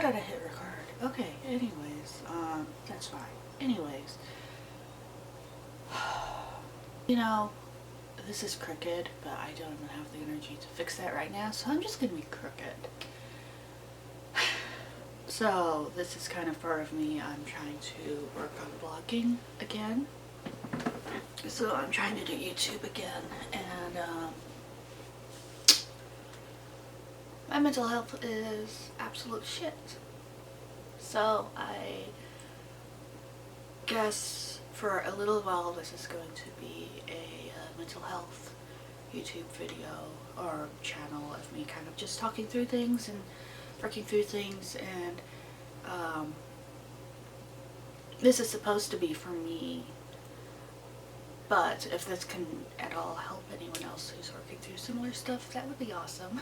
thought I hit record. Okay, anyways, that's fine. Anyways, you know, this is crooked, but I don't even have the energy to fix that right now, so I'm just gonna be crooked. So, this is kind of part of me. I'm trying to work on blogging again. So, I'm trying to do YouTube again, and, my mental health is absolute shit. So, I guess for a little while this is going to be a mental health YouTube video or channel of me kind of just talking through things and working through things, and this is supposed to be for me, but if this can at all help anyone else who's working through similar stuff, that would be awesome.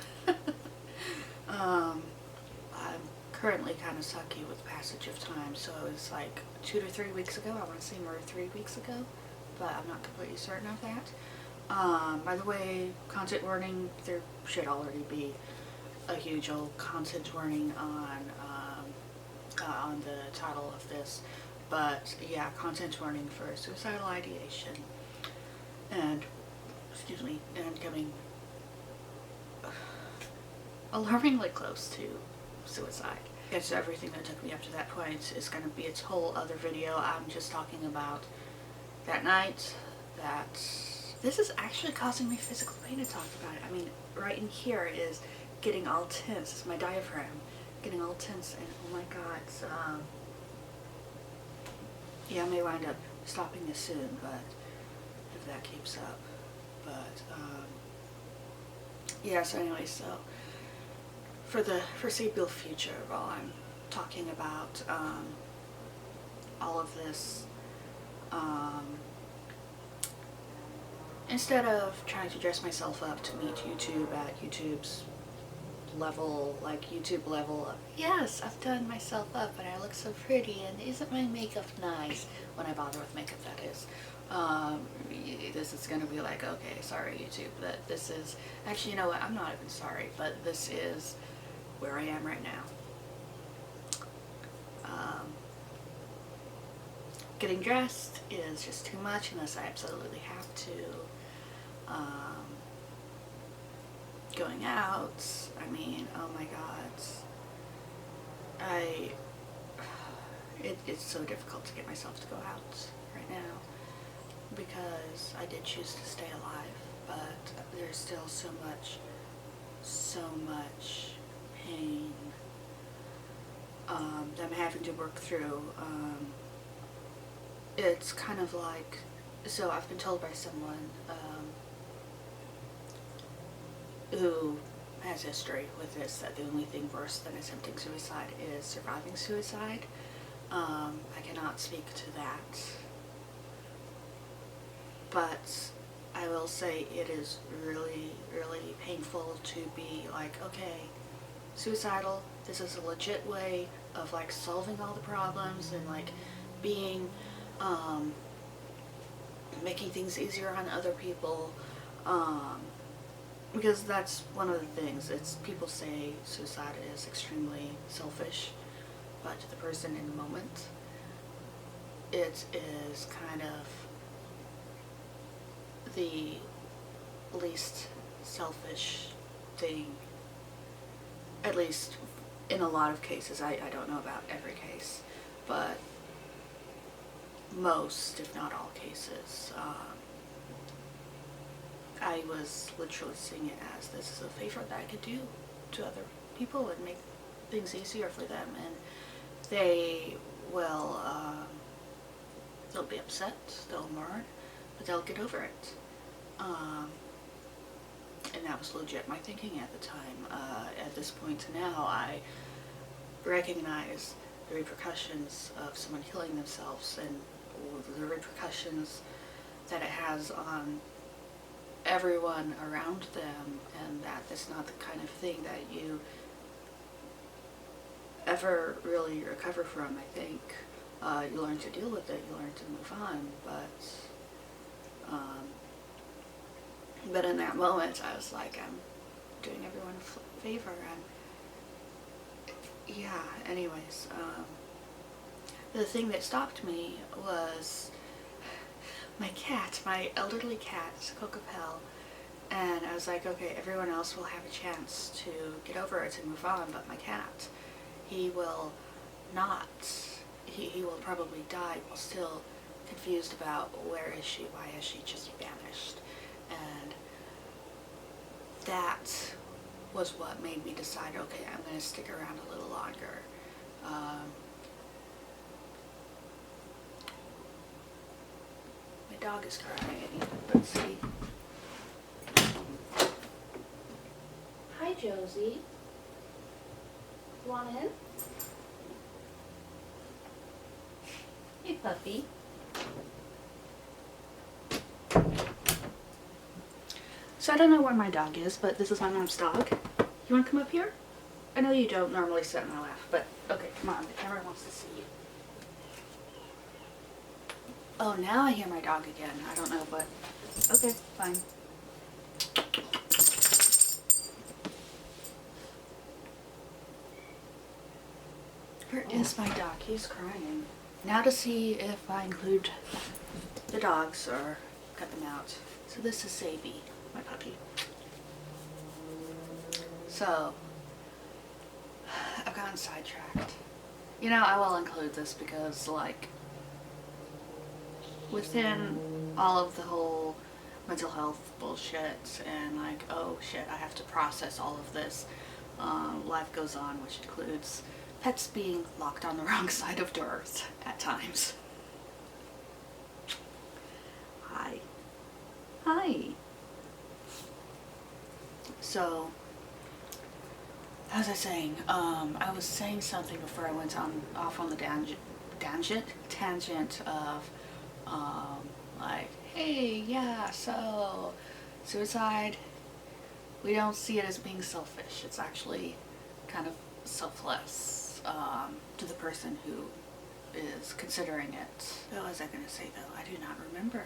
I'm currently kind of sucky with passage of time, so it's like 2 to 3 weeks ago. I want to say more 3 weeks ago, but I'm not completely certain of that. By the way, content warning, there should already be a huge old content warning on the title of this, but yeah, content warning for suicidal ideation and, excuse me, and coming alarmingly close to suicide. It's everything that took me up to that point is going to be its whole other video. I'm just talking about that night. That this is actually causing me physical pain to talk about it. I mean, right in here is getting all tense. It's my diaphragm getting all tense, and oh my god. Yeah, I may wind up stopping this soon, but if that keeps up. But yeah. So anyway, so for the foreseeable future, while I'm talking about all of this, instead of trying to dress myself up to meet YouTube at YouTube's level, like YouTube level of, yes, I've done myself up and I look so pretty, and isn't my makeup nice, when I bother with makeup, that is. This is gonna be like, okay, sorry YouTube, that this is, actually, you know what, I'm not even sorry, but this is where I am right now. Getting dressed is just too much unless I absolutely have to. Going out, I mean, oh my god, it's so difficult to get myself to go out right now because I did choose to stay alive, but there's still so much pain that I'm having to work through. It's kind of like, so I've been told by someone who has history with this that the only thing worse than attempting suicide is surviving suicide. I cannot speak to that, but I will say it is really, really painful to be like, okay, suicidal, this is a legit way of like solving all the problems and like being, making things easier on other people, because that's one of the things. It's, people say suicide is extremely selfish, but to the person in the moment, it is kind of the least selfish thing, at least in a lot of cases. I don't know about every case, but most, if not all cases. I was literally seeing it as, this is a favor that I could do to other people and make things easier for them, and they will, they'll be upset, they'll mourn, but they'll get over it. And that was legit my thinking at the time. At this point now, I recognize the repercussions of someone killing themselves and the repercussions that it has on everyone around them, and that it's not the kind of thing that you ever really recover from, I think. You learn to deal with it, you learn to move on, but in that moment I was like, I'm doing everyone a favor, yeah, anyways, the thing that stopped me was my cat, my elderly cat, Cocopel. And I was like, okay, everyone else will have a chance to get over it and move on, but my cat, he will not. He will probably die while still confused about where is she, why has she just vanished. And that was what made me decide, okay, I'm going to stick around a little longer. My dog is crying. Let's see. Hi, Josie. You want in? Hey, puppy. So I don't know where my dog is, but this is my mom's dog. You want to come up here? I know you don't normally sit in my lap, but okay, come on. The camera wants to see you. Oh, now I hear my dog again. I don't know, but okay, fine. Where is my dog? He's crying. Now to see if I include the dogs or cut them out. So this is Sadie, my puppy. So, I've gotten sidetracked. You know, I will include this because, like, within all of the whole mental health bullshit and like, oh shit, I have to process all of this, life goes on, which includes pets being locked on the wrong side of doors at times. Hi. Hi. So, as I was saying, I was saying something before I went off on the tangent of, like, hey, yeah, so, suicide, we don't see it as being selfish. It's actually kind of selfless, to the person who is considering it. What was I going to say, though? I do not remember.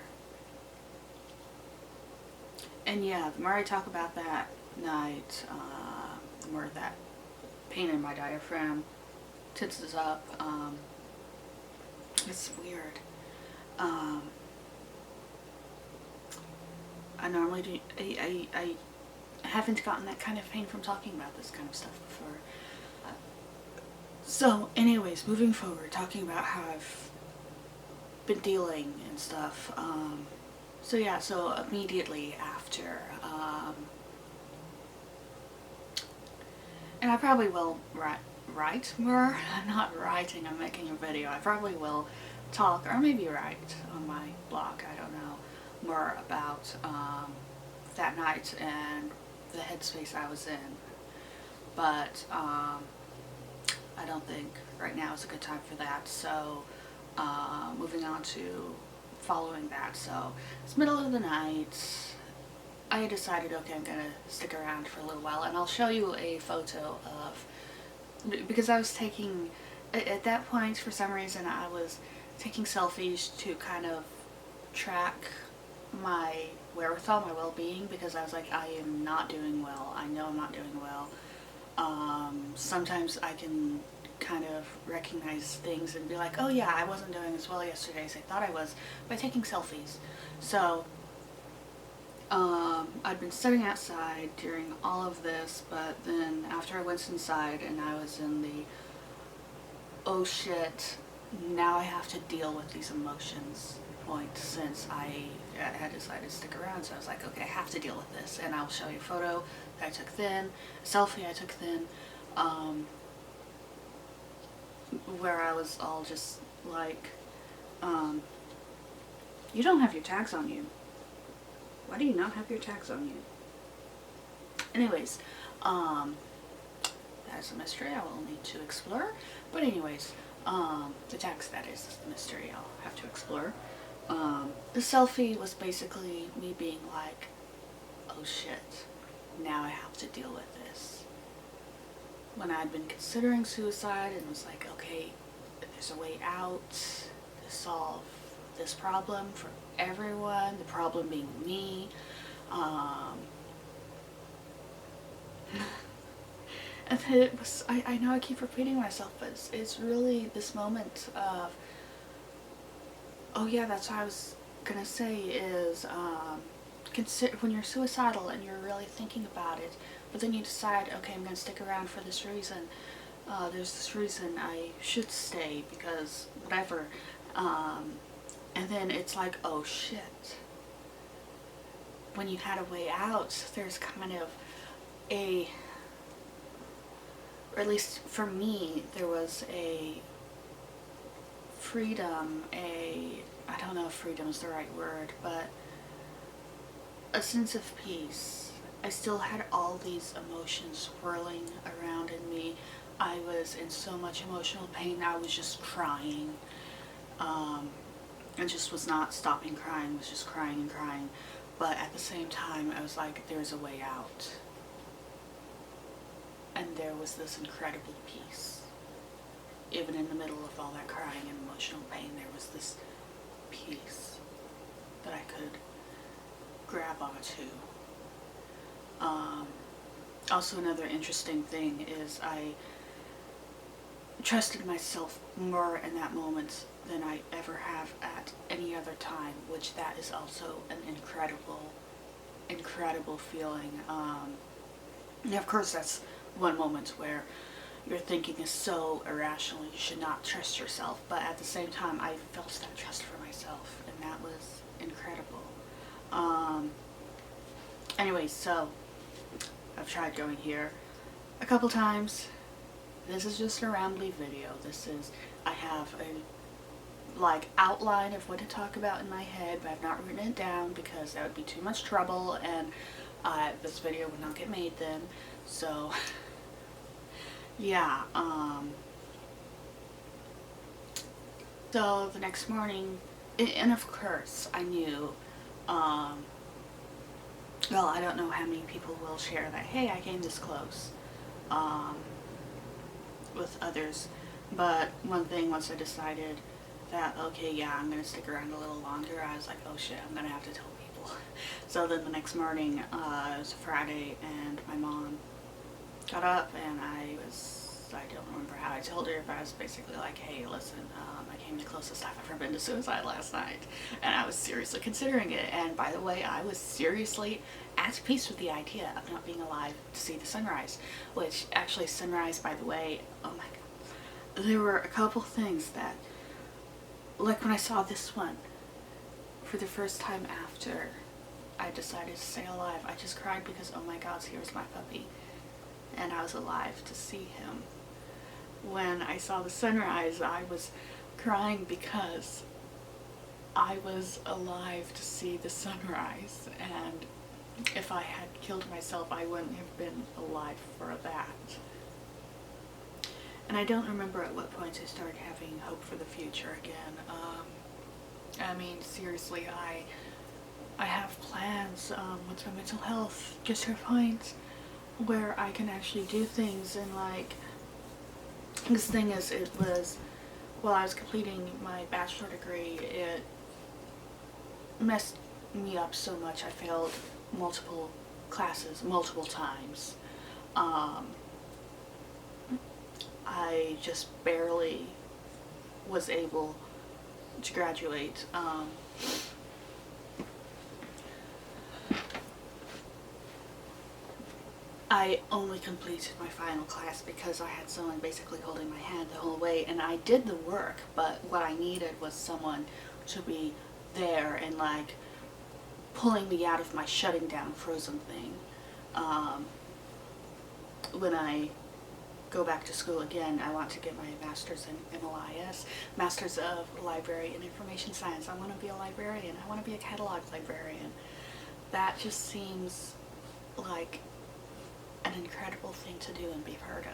And yeah, the more I talk about that night, the more that pain in my diaphragm tenses up. It's weird. I normally do. I haven't gotten that kind of pain from talking about this kind of stuff before. So, anyways, moving forward, talking about how I've been dealing and stuff. So yeah, so immediately after, and I probably will write more. I'm not writing, I'm making a video. I probably will talk, or maybe write on my blog, I don't know, more about that night and the headspace I was in. But I don't think right now is a good time for that. So moving on to following that. So it's middle of the night. I decided, okay, I'm gonna stick around for a little while, and I'll show you a photo of, because I was taking, at that point, for some reason, I was taking selfies to kind of track my wherewithal, my well-being, because I was like, I am not doing well. I know I'm not doing well. Sometimes I can kind of recognize things and be like, oh yeah, I wasn't doing as well yesterday as I thought I was, by taking selfies. So, I'd been sitting outside during all of this, but then after I went inside and I was in the, oh shit, now I have to deal with these emotions point, since I had decided to stick around. So I was like, okay, I have to deal with this, and I'll show you a photo that I took then, a selfie I took then, where I was all just like, you don't have your tags on you. Why do you not have your tags on you? Anyways, that is a mystery I will need to explore. But anyways, the tags, that is the mystery I'll have to explore. The selfie was basically me being like, oh shit, now I have to deal with this. When I'd been considering suicide and was like, okay, there's a way out to solve this problem for everyone, the problem being And then it was, I know I keep repeating myself, but it's really this moment of, oh yeah, that's what I was gonna say is, consider when you're suicidal and you're really thinking about it, but then you decide, okay, I'm gonna stick around for this reason. There's this reason I should stay because whatever. And then it's like, oh shit. When you had a way out, there's kind of a, or at least for me, there was a freedom, I don't know if freedom is the right word, but a sense of peace. I still had all these emotions swirling around in me. I was in so much emotional pain, I was just crying. And just was not stopping crying, was just crying and crying. But at the same time, I was like, there's a way out. And there was this incredible peace. Even in the middle of all that crying and emotional pain, there was this peace that I could grab onto. Also, another interesting thing is I trusted myself more in that moment than I ever have at any other time, which that is also an incredible feeling. And of course that's one moment where your thinking is so irrational you should not trust yourself, but at the same time I felt that trust for myself, and that was incredible. Anyway, so I've tried going here a couple times. This is just a rambly video. I have a outline of what to talk about in my head, but I've not written it down because that would be too much trouble, and this video would not get made then. So yeah, so the next morning, and of course I knew, well, I don't know how many people will share that, hey, I came this close, with others, but one thing, once I decided that, okay, yeah, I'm going to stick around a little longer, I was like, oh shit, I'm going to have to tell people. So then the next morning, it was a Friday, and my mom got up, and I don't remember how I told her, but I was basically like, hey, listen, I came the closest I've ever been to suicide last night, and I was seriously considering it, and by the way, I was seriously at peace with the idea of not being alive to see the sunrise, which actually sunrise, by the way, oh my god, there were a couple things that, like when I saw this one for the first time after I decided to stay alive, I just cried because, oh my god, here's my puppy, and I was alive to see him. When I saw the sunrise, I was crying because I was alive to see the sunrise, and if I had killed myself, I wouldn't have been alive for that. And I don't remember at what point I started having hope for the future again. I mean, seriously, I have plans once my mental health gets to a point where I can actually do things, and like, this thing is, it was, while I was completing my bachelor degree, it messed me up so much. I failed multiple classes multiple times. I just barely was able to graduate. I only completed my final class because I had someone basically holding my hand the whole way, and I did the work, but what I needed was someone to be there and like pulling me out of my shutting down frozen thing. When I go back to school again, I want to get my master's in MLIS, Masters of Library and Information Science. I want to be a librarian. I want to be a catalog librarian. That just seems like an incredible thing to do and be part of.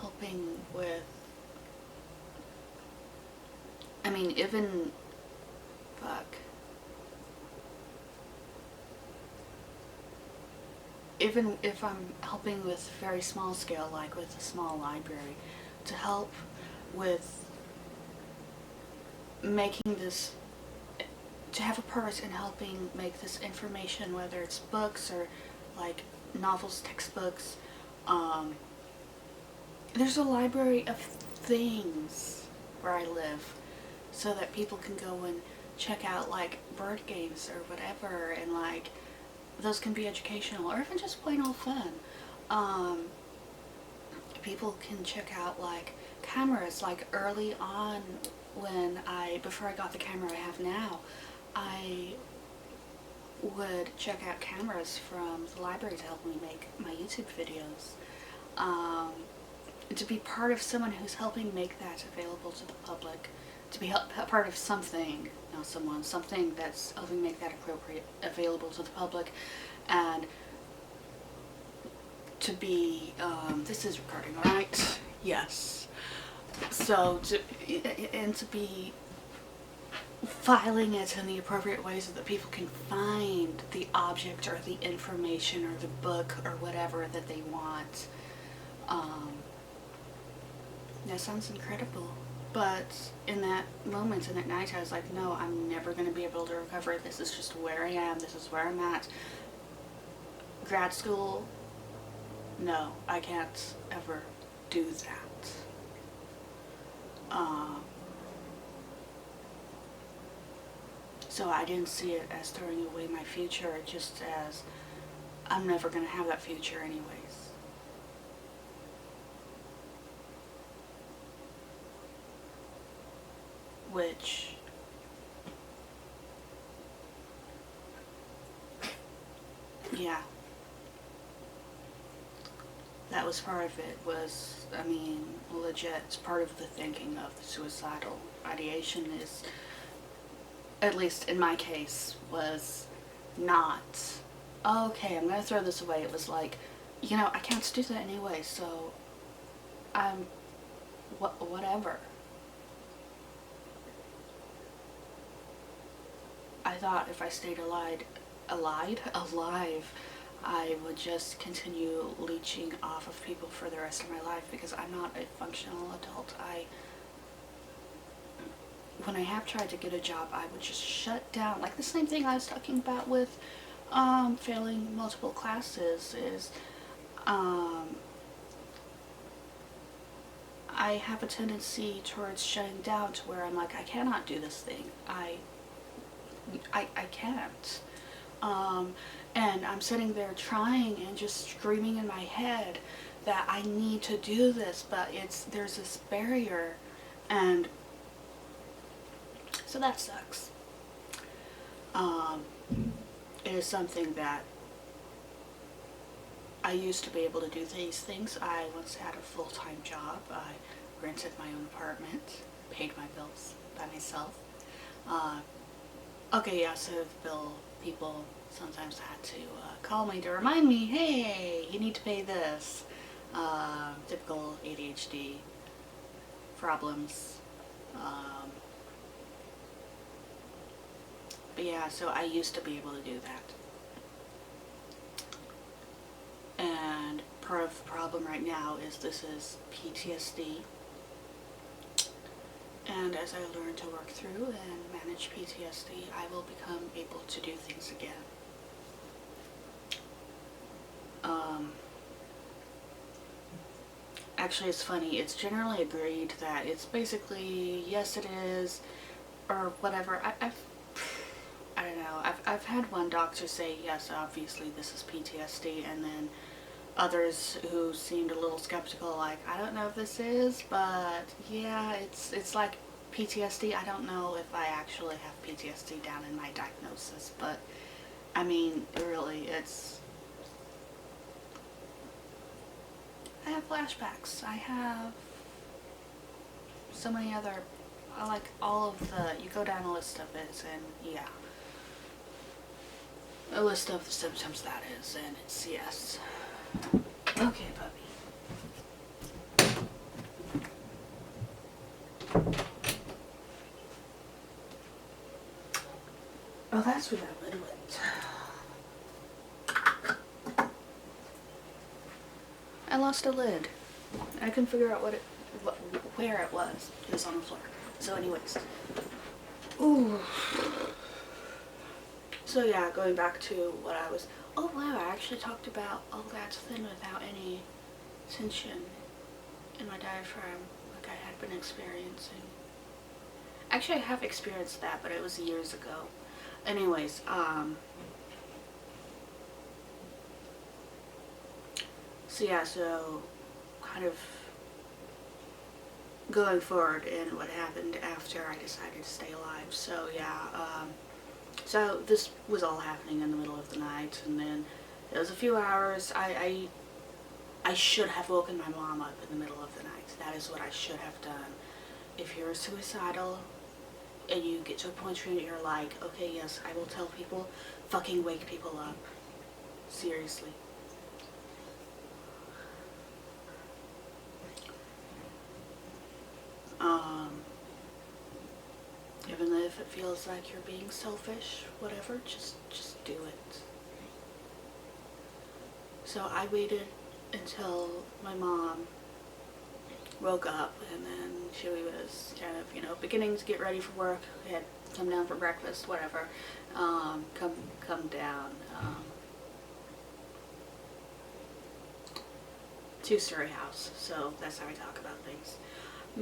Helping with, I mean, even, even if I'm helping with very small scale, like with a small library, to help with making this, to have a part in helping make this information, whether it's books or like novels, textbooks, There's a library of things where I live so that people can go and check out like board games or whatever, and like those can be educational or even just plain old fun. People can check out like cameras. Like early on, before I got the camera I have now, I would check out cameras from the library to help me make my YouTube videos. To be part of someone who's helping make that available to the public, to be part of something, not someone, something that's helping make that available to the public, and to be, this is recording, alright? Yes. So, to be filing it in the appropriate ways so that people can find the object or the information or the book or whatever that they want. That sounds incredible. But in that moment, in that night, I was like, no, I'm never going to be able to recover. This is just where I am. This is where I'm at. Grad school, no, I can't ever do that. So I didn't see it as throwing away my future, just as I'm never going to have that future anyways. Which, yeah, that was part of it, was, I mean, legit, it's part of the thinking of the suicidal ideation is, at least in my case, was not, okay, I'm going to throw this away. It was like, you know, I can't do that anyway, so whatever. I thought if I stayed alive, I would just continue leeching off of people for the rest of my life, because I'm not a functional adult. When I have tried to get a job, I would just shut down. Like the same thing I was talking about with failing multiple classes is I have a tendency towards shutting down, to where I'm like, I cannot do this thing. I can't. And I'm sitting there trying and just screaming in my head that I need to do this, but there's this barrier, and so that sucks. It is something that I used to be able to do these things. I once had a full-time job. I rented my own apartment, paid my bills by myself. Okay, yeah, so the bill people sometimes had to call me to remind me, hey, you need to pay this. Typical ADHD problems. But yeah, so I used to be able to do that. And part of the problem right now is this is PTSD. And as I learn to work through and manage PTSD, I will become able to do things again. Actually, it's funny, it's generally agreed that it's basically, yes it is, or whatever. I don't know, I've had one doctor say, yes, obviously this is PTSD, and then others who seemed a little skeptical, like, I don't know if this is, but yeah, it's like PTSD. I don't know if I actually have PTSD down in my diagnosis, but I mean, really, I have flashbacks. I have so many other, like all of you go down a list of it, and yeah, a list of the symptoms that is, and it's, yes. Okay, puppy. Oh, that's where that lid went. I lost a lid. I couldn't figure out where it was. It was on the floor. So anyways. Ooh. So yeah, going back to what I was, oh wow, I actually talked about all that's thin without any tension in my diaphragm like I had been experiencing. Actually, I have experienced that, but it was years ago. Anyways, so yeah, so kind of going forward in what happened after I decided to stay alive. So yeah, so this was all happening in the middle of the night, and then it was a few hours. I should have woken my mom up in the middle of the night. That is what I should have done. If you're suicidal and you get to a point where you're like, okay, yes, I will tell people, fucking wake people up. Seriously. Even if it feels like you're being selfish, whatever, just do it. So I waited until my mom woke up, and then she was kind of, beginning to get ready for work. We had come down for breakfast, whatever. Come down to Surrey House. So that's how we talk about things.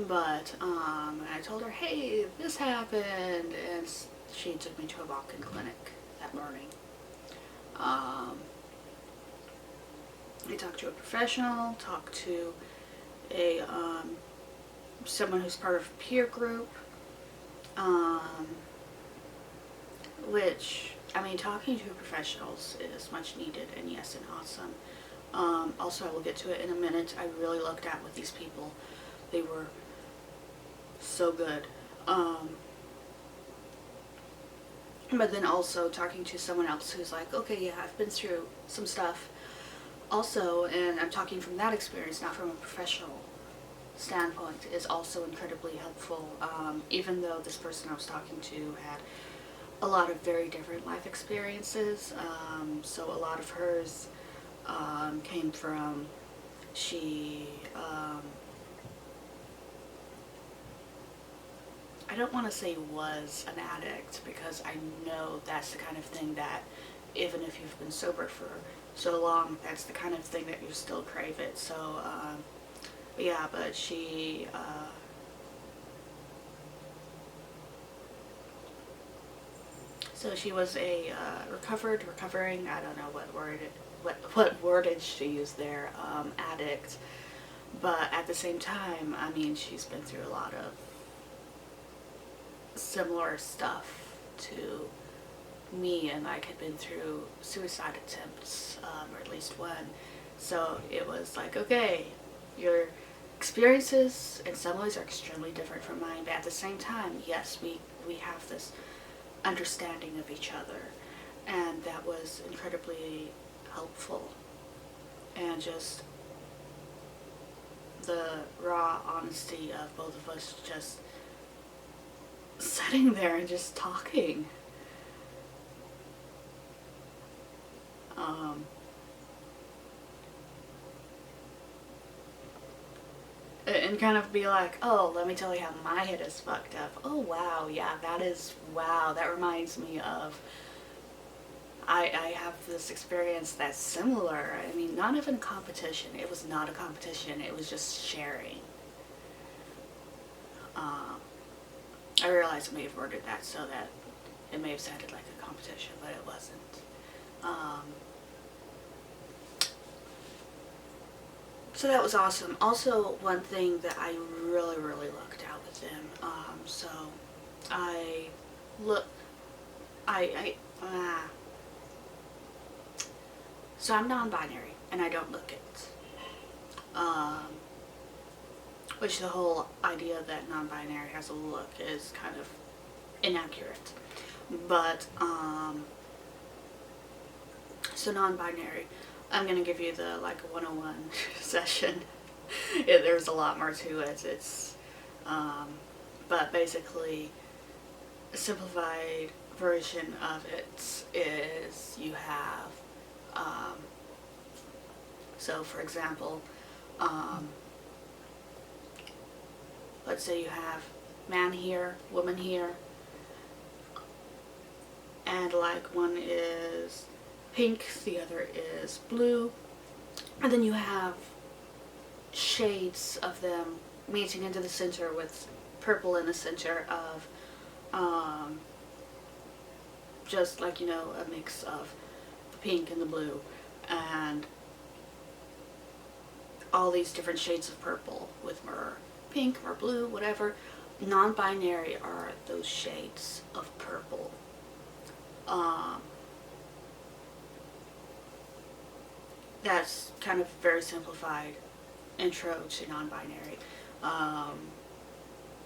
But I told her, hey, this happened, and she took me to a walk-in clinic that morning. I talked to a professional, talked to a someone who's part of a peer group, which, I mean, talking to professionals is much needed and yes, and awesome. Also, I will get to it in a minute. I really looked at with these people. They were so good. But then also talking to someone else who's like, okay, yeah, I've been through some stuff also, and I'm talking from that experience, not from a professional standpoint, is also incredibly helpful. Even though this person I was talking to had a lot of very different life experiences, so a lot of hers came from, she I don't want to say was an addict, because I know that's the kind of thing that, even if you've been sober for so long, that's the kind of thing that you still crave it. So, yeah, but she, so she was a recovering, I don't know what wordage to use there, addict. But at the same time, I mean, she's been through a lot of similar stuff to me, and I had been through suicide attempts, or at least one. So it was like, okay, your experiences in some ways are extremely different from mine, but at the same time, yes, we have this understanding of each other, and that was incredibly helpful. And just the raw honesty of both of us just sitting there and just talking. And kind of be like, oh, let me tell you how my head is fucked up. Oh, wow, yeah, that reminds me of, I have this experience that's similar. I mean, not even a competition. It was not a competition. It was just sharing. I realized I may have worded that so that it may have sounded like a competition, but it wasn't. So that was awesome. Also, one thing that I really, really lucked out with them. So I look, so I'm non-binary and I don't look it. Which the whole idea that non-binary has a look is kind of inaccurate. But, so non-binary, I'm going to give you the, like, 101 session. There's a lot more to it. It's, but basically, a simplified version of it is you have, so for example, let's say you have man here, woman here, and like one is pink, the other is blue, and then you have shades of them meeting into the center with purple in the center of just like, you know, a mix of the pink and the blue and all these different shades of purple with more pink or blue, whatever. Non-binary are those shades of purple. That's kind of very simplified intro to non-binary.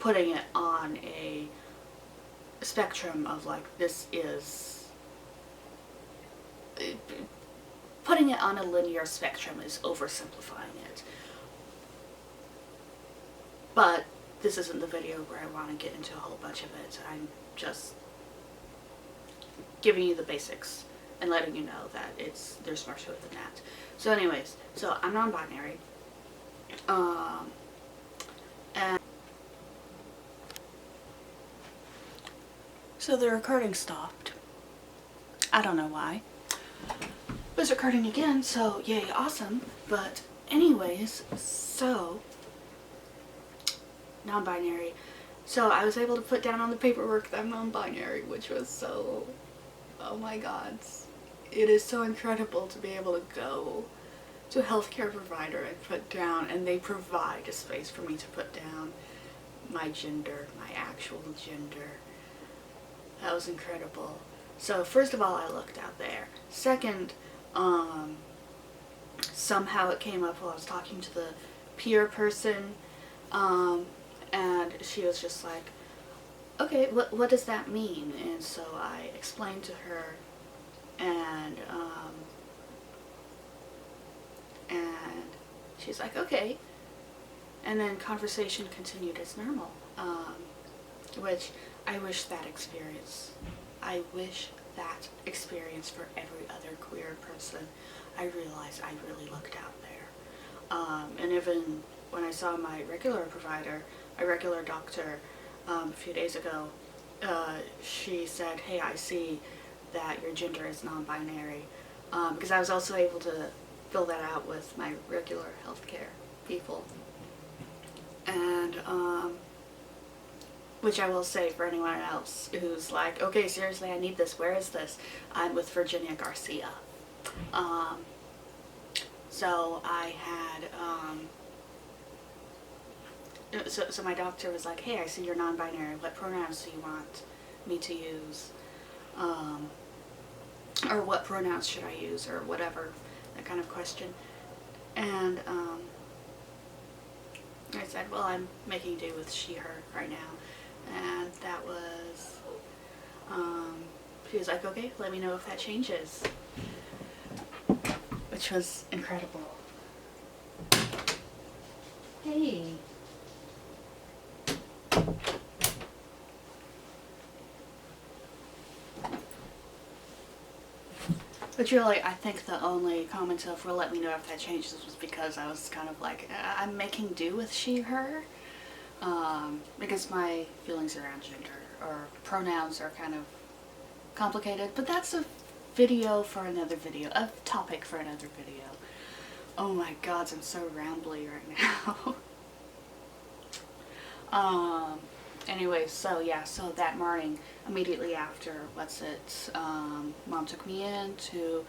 Putting it on a spectrum of like, this is, putting it on a linear spectrum is oversimplifying it. But this isn't the video where I want to get into a whole bunch of it. I'm just giving you the basics and letting you know that there's more to it than that. So anyways, so I'm non-binary. And so the recording stopped. I don't know why. But it's recording again, so yay, awesome. But anyways, so non-binary. So I was able to put down on the paperwork that I'm non-binary, which was so, oh my god. It is so incredible to be able to go to a healthcare provider and put down, and they provide a space for me to put down my gender, my actual gender. That was incredible. So first of all, I looked out there. Second, somehow it came up while I was talking to the peer person, and she was just like, okay, what does that mean? And so I explained to her, and she's like, okay. And then conversation continued as normal, which I wish that experience for every other queer person. I realized I really looked out there. And even when I saw my regular provider, my regular doctor, a few days ago, she said, hey, I see that your gender is non-binary. Because I was also able to fill that out with my regular healthcare people. And, which I will say for anyone else who's like, okay, seriously, I need this, where is this? I'm with Virginia Garcia. So I had, so my doctor was like, hey, I see you're non-binary, what pronouns do you want me to use? Or what pronouns should I use, or whatever, that kind of question. And I said, well, I'm making do with she, her right now. And that was, she was like, okay, let me know if that changes. Which was incredible. Hey. But really, I think the only comment of, well, let me know if that changes, was because I was kind of like, I'm making do with she, her. Because my feelings around gender or pronouns are kind of complicated. But that's a video for another video, a topic for another video. Oh my god, I'm so rambly right now. Anyway, so yeah, so that morning, immediately after, Mom took me in to,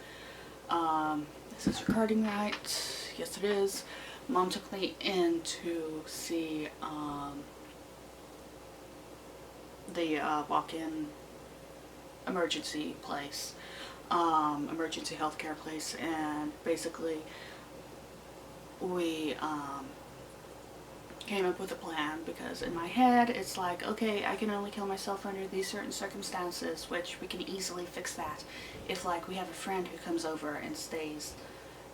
is this recording right? Yes it is. Mom took me in to see, the, walk-in emergency place, emergency healthcare place, and basically, we, came up with a plan, because in my head it's like, okay, I can only kill myself under these certain circumstances, which we can easily fix that if, like, we have a friend who comes over and stays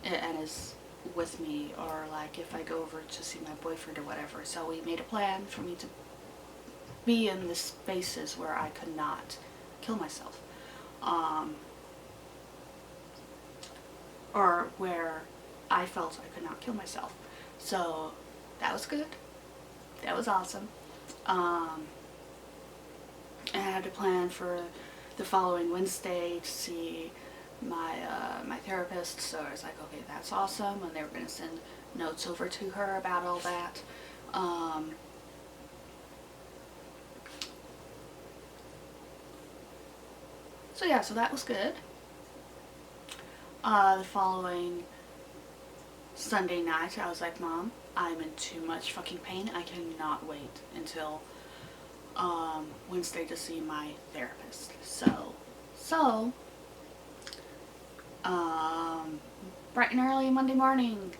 and is with me, or like if I go over to see my boyfriend or whatever. So we made a plan for me to be in the spaces where I could not kill myself, or where I felt I could not kill myself. So that was good. That was awesome. I had a plan for the following Wednesday to see my therapist. So I was like, okay, that's awesome. And they were going to send notes over to her about all that. So yeah, so that was good. The following Sunday night, I was like, Mom, I'm in too much fucking pain. I cannot wait until Wednesday to see my therapist. So, bright and early Monday morning,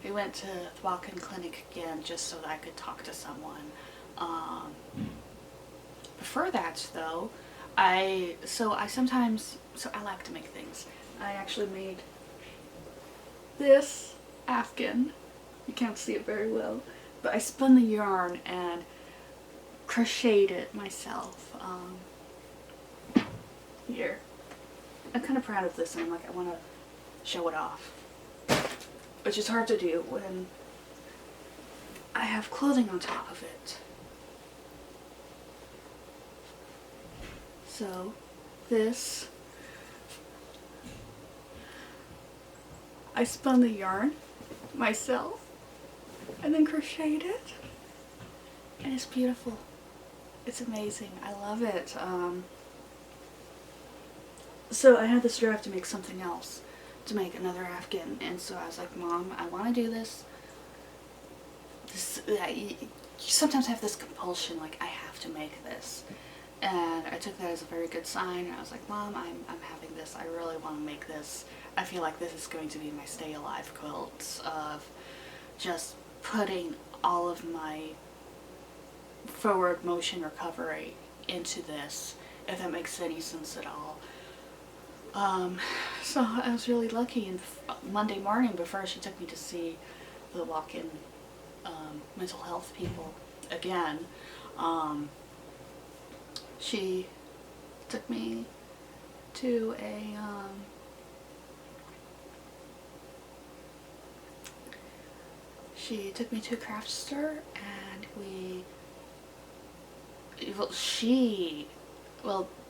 we went to the walk-in clinic again just so that I could talk to someone. Before that, though, I like to make things. I actually made this afghan. You can't see it very well, but I spun the yarn and crocheted it myself. Here. I'm kind of proud of this, and I'm like, I want to show it off. Which is hard to do when I have clothing on top of it. So, this, I spun the yarn myself and then crocheted it, and it's beautiful. It's amazing. I love it. So I had this drive to make something else, to make another afghan, and so I was like, Mom, I want to do this. You sometimes have this compulsion, like, I have to make this. And I took that as a very good sign, and I was like, Mom, I'm having this. I really want to make this. I feel like this is going to be my stay alive quilt, of just putting all of my forward motion recovery into this, if that makes any sense at all. So I was really lucky, and Monday morning, before she took me to see the walk-in mental health people again, she took me to a craft store, and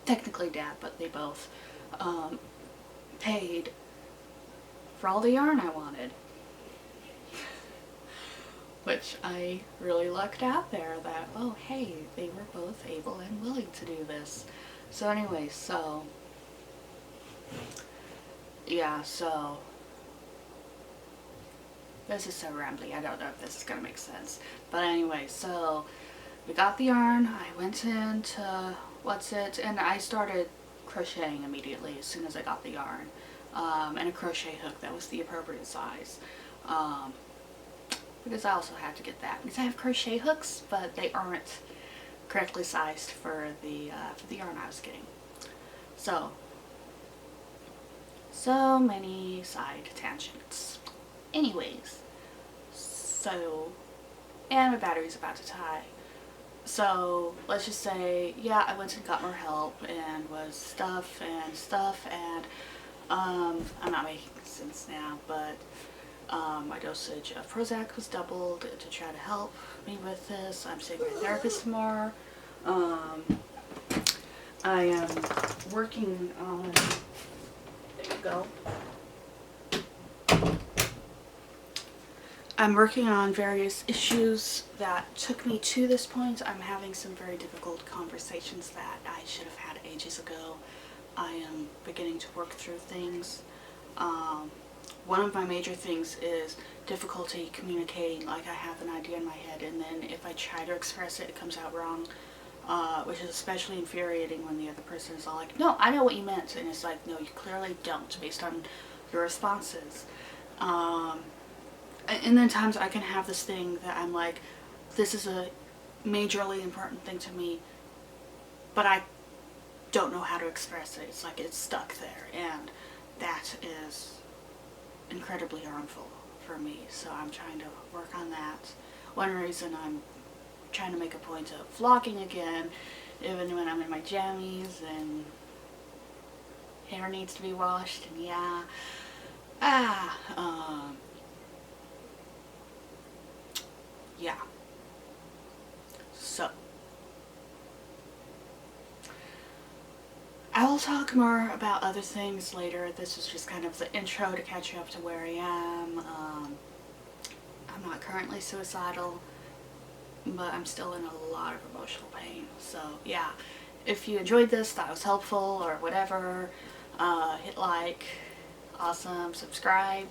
technically Dad, but they both paid for all the yarn I wanted. Which I really lucked out there that, oh hey, they were both able and willing to do this. So anyway, so, yeah, so, this is so rambly, I don't know if this is gonna make sense. But anyway, so, we got the yarn, I went into, and I started crocheting immediately as soon as I got the yarn. And a crochet hook that was the appropriate size. Because I also had to get that. Because I have crochet hooks, but they aren't correctly sized for the yarn I was getting. So many side tangents. Anyways, and my battery's about to die. So let's just say, yeah, I went and got more help and was stuff, and I'm not making sense now, but my dosage of Prozac was doubled to try to help me with this. I'm seeing my therapist more. I am working on, there you go. I'm working on various issues that took me to this point. I'm having some very difficult conversations that I should have had ages ago. I am beginning to work through things. One of my major things is difficulty communicating. Like, I have an idea in my head, and then if I try to express it, it comes out wrong, which is especially infuriating when the other person is all like, no, I know what you meant, and it's like, no, you clearly don't, based on your responses. And then times I can have this thing that I'm like, this is a majorly important thing to me, but I don't know how to express it. It's like it's stuck there, and that is incredibly harmful for me. So I'm trying to work on that. One reason I'm trying to make a point of vlogging again, even when I'm in my jammies and hair needs to be washed, and yeah. Yeah. So, I will I'll talk more about other things later. This was just kind of the intro to catch you up to where I am. I'm not currently suicidal, but I'm still in a lot of emotional pain. So yeah, if you enjoyed this, thought it was helpful or whatever, hit like, awesome, subscribe.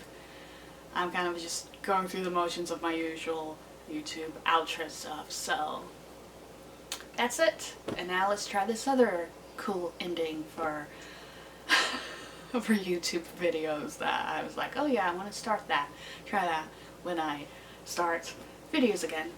I'm kind of just going through the motions of my usual YouTube outro stuff, so that's it. And now let's try this other cool ending for for YouTube videos that I was like, oh yeah, I want to start that. Try that when I start videos again.